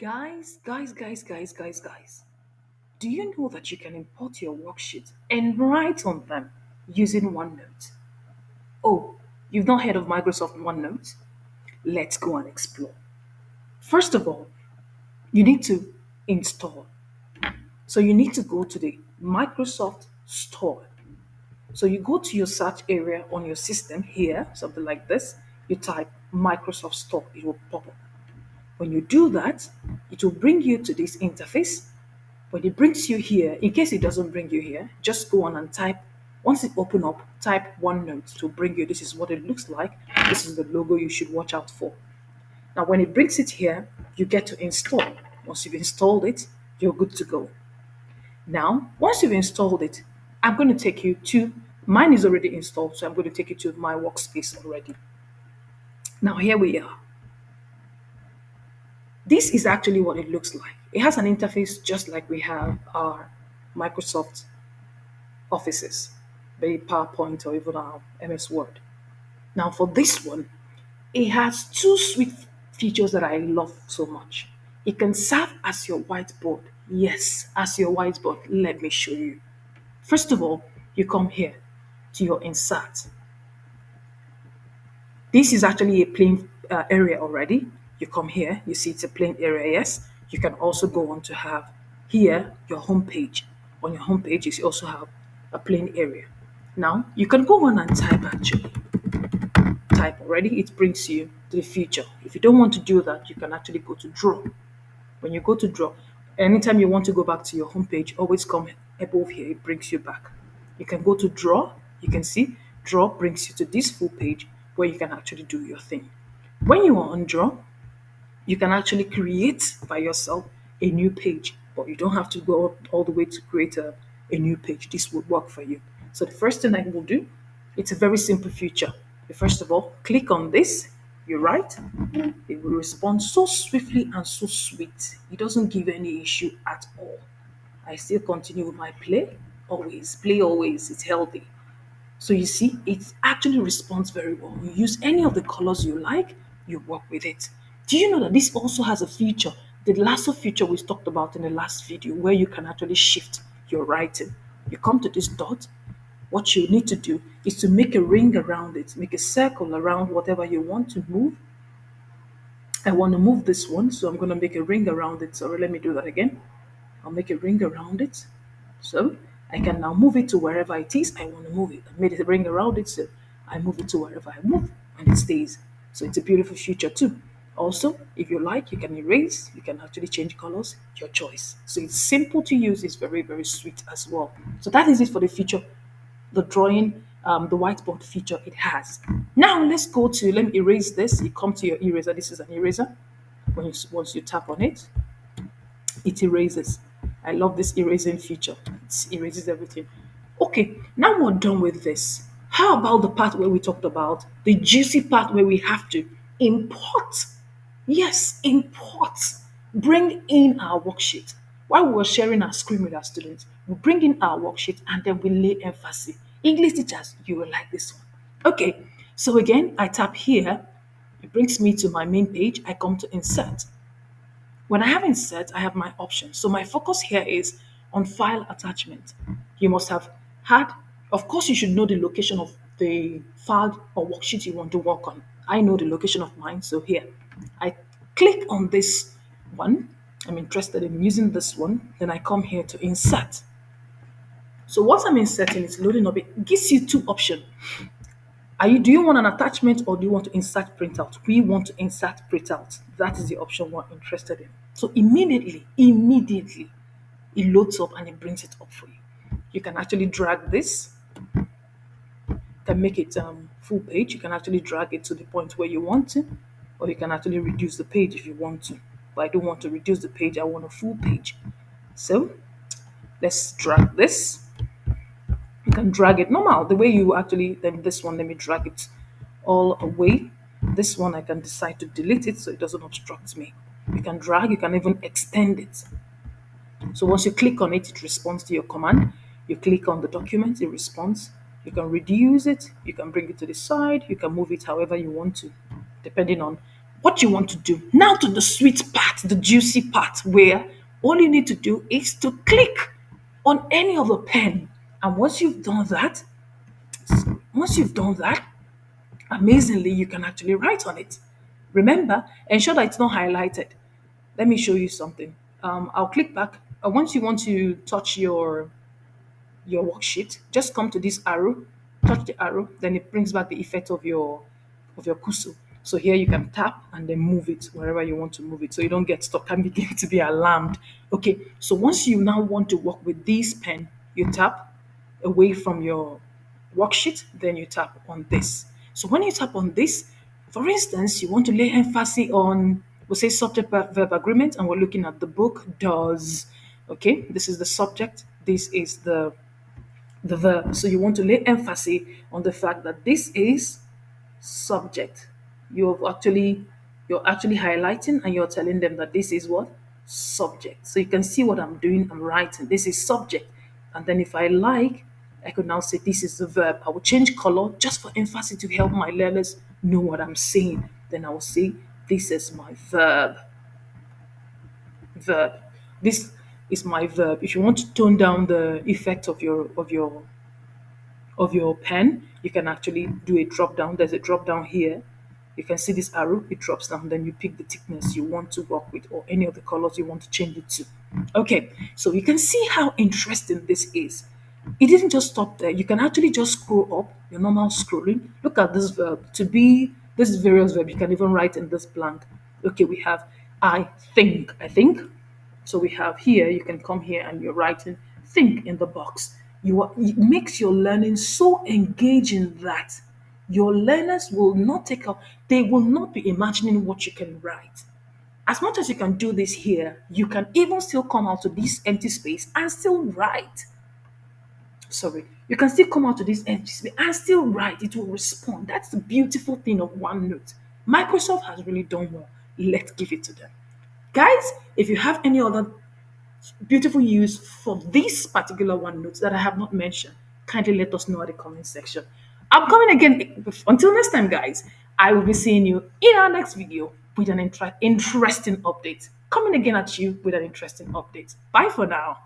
Guys. Do you know that you can import your worksheets and write on them using OneNote? Oh, you've not heard of Microsoft OneNote? Let's go and explore. First of all, you need to install. So you need to go to the Microsoft Store. So you go to your search area on your system here, something like this. You type Microsoft Store, it will pop up. When you do that, it will bring you to this interface. When it brings you here, in case it doesn't bring you here, just go on and type. Once it open up, type OneNote to bring you. This is what it looks like. This is the logo you should watch out for. Now, when it brings it here, you get to install. Once you've installed it, you're good to go. Now, once you've installed it, I'm going to take you to mine is already installed, so I'm going to take you to my workspace already. Now, here we are. This is actually what it looks like. It has an interface just like we have our Microsoft offices, be it PowerPoint or even our MS Word. Now, for this one, it has two sweet features that I love so much. It can serve as your whiteboard. Yes, as your whiteboard. Let me show you. First of all, you come here to your insert. This is actually a plain area already. You come here, you see it's a plain area, yes. You can also go on to have here your home page. On your home page, you also have a plain area. Now, you can go on and type actually. Type already, it brings you to the future. If you don't want to do that, you can actually go to draw. When you go to draw, anytime you want to go back to your home page, always come above here, it brings you back. You can go to draw, you can see draw brings you to this full page where you can actually do your thing. When you are on draw, you can actually create by yourself a new page, but you don't have to go all the way to create a new page. This would work for you. So the first thing I will do, it's a very simple feature. You first of all click on this, you write, it will respond so swiftly and so sweet. It doesn't give any issue at all. I still continue with my play always, it's healthy. So you see, it actually responds very well. You use any of the colors you like, you work with it. Do you know that this also has a feature, the lasso feature we talked about in the last video, where you can actually shift your writing? You come to this dot, what you need to do is to make a ring around it, make a circle around whatever you want to move. I want to move this one, so I'm going to make a ring around it. Sorry, let me do that again. I'll make a ring around it. So I can now move it to wherever it is I want to move it. I made a ring around it, so I move it to wherever I move and it stays. So it's a beautiful feature too. Also, if you like, you can erase, you can actually change colors, your choice. So it's simple to use, it's very, very sweet as well. So that is it for the feature, the drawing, the whiteboard feature it has. Now let's go to, let me erase this. You come to your eraser, this is an eraser. Once you tap on it, it erases. I love this erasing feature. It erases everything. Okay, now we're done with this. How about the part where we talked about the juicy part where we have to import? Yes, import. Bring in our worksheet. While we were sharing our screen with our students, we bring in our worksheet and then we lay emphasis. English teachers, you will like this one. Okay, so again, I tap here. It brings me to my main page. I come to insert. When I have insert, I have my options. So my focus here is on file attachment. You must have had, of course, you should know the location of the file or worksheet you want to work on. I know the location of mine, so here I click on this one. I'm interested in using this one. Then I come here to insert. So once I'm inserting, it's loading up. It gives you two options. Do you want an attachment or do you want to insert printout? We want to insert printout. That is the option we're interested in. So immediately, it loads up and it brings it up for you. You can actually drag this, can make it full page. You can actually drag it to the point where you want to, or you can actually reduce the page if you want to. But I don't want to reduce the page, I want a full page. So let's drag this. You can drag it normal, the way you actually, then this one, let me drag it all away. This one, I can decide to delete it so it doesn't obstruct me. You can drag, you can even extend it. So once you click on it, it responds to your command. You click on the document, it responds. You can reduce it, you can bring it to the side, you can move it however you want to, depending on what you want to do. Now to the sweet part, the juicy part, where all you need to do is to click on any of the pen. And once you've done that, amazingly, you can actually write on it. Remember, ensure that it's not highlighted. Let me show you something. I'll click back. Once you want to touch your worksheet, just come to this arrow, touch the arrow, then it brings back the effect of your cursor. So here you can tap and then move it wherever you want to move it, so you don't get stuck and begin to be alarmed. Okay, so once you now want to work with this pen, you tap away from your worksheet, then you tap on this. So when you tap on this, for instance, you want to lay emphasis on, we'll say subject verb agreement, and we're looking at the book does. Okay, this is the subject, this is the verb. So you want to lay emphasis on the fact that this is subject. You're actually highlighting and you're telling them that this is what? Subject. So you can see what I'm doing. I'm writing. This is subject. And then if I like, I could now say this is the verb. I will change color just for emphasis to help my learners know what I'm saying. Then I will say this is my verb. This is my verb. If you want to tone down the effect of your pen, you can actually do a drop down. There's a drop down here. You can see this arrow, it drops down, then you pick the thickness you want to work with or any of the colors you want to change it to. Okay, so you can see how interesting this is. It didn't just stop there. You can actually just scroll up your normal scrolling. Look at this verb. To be this various verb, you can even write in this blank. Okay, we have I think. I think. So we have here, you can come here and you're writing think in the box. It makes your learning so engaging that your learners will not take up, they will not be imagining what you can write. As much as you can do this here, you can even still come out to this empty space and still write. Sorry, you can still come out to this empty space and still write. It will respond. That's the beautiful thing of OneNote. Microsoft has really done well. Let's give it to them. Guys, if you have any other beautiful use for this particular OneNote that I have not mentioned, kindly let us know at the comment section. I'm coming again. Until next time, guys, I will be seeing you in our next video with an interesting update. Coming again at you with an interesting update. Bye for now.